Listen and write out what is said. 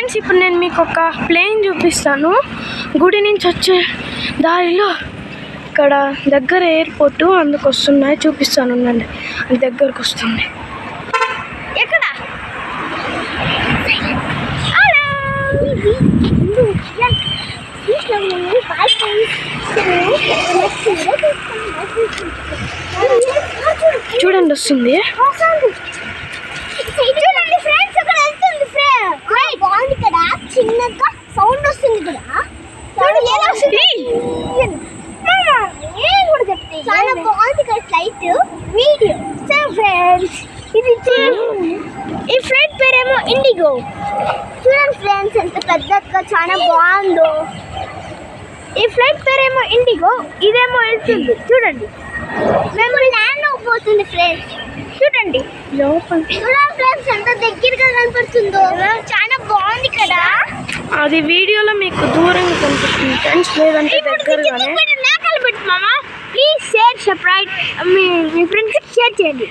Friends ఇప్పుడు నేను మీకు ఒక ప్లేన్ చూపిస్తాను. గుడి నుంచి వచ్చే దారిలో ఇక్కడ దగ్గర ఎయిర్పోర్ట్ అందుకు వస్తున్నాయి, చూపిస్తాను ఉండండి. అది దగ్గరకు వస్తుంది. ఎక్కడ చూడండి వస్తుంది. చూడండి ఫ్రెండ్స్ అక్కడ వెళ్తుంది. బాగుంది కదా, చిన్నగా సౌండ్ వస్తుంది కూడా. చాలా బాగుంది కదా ఫ్లైట్. వీడియో ఫ్రెండ్స్ ఇది ఈ ఫ్లైట్ పేరేమో ఇండిగో. చూడండి ఫ్రెండ్స్ ఎంత పెద్దగా చాలా బాగుందో. ఈ ఫ్లైట్ పేరేమో ఇండిగో, ఇదేమో వెళ్తుంది చూడండి. మేము ల్యాండ్ అవ్వబోతుంది ఫ్రెండ్స్. చూడండి చూడండి ఫ్రెండ్స్ ఎంత దగ్గరగా కనపడుతుందో. చాలా బాగుంది కదా. అది వీడియోలో మీకు దూరంగా కనిపిస్తుంది ఫ్రెండ్స్, లేదంటే దగ్గరగానే. ప్లీజ్ షేర్ సబ్స్క్రైబ్, మీ ఫ్రెండ్స్కి షేర్ చేయండి.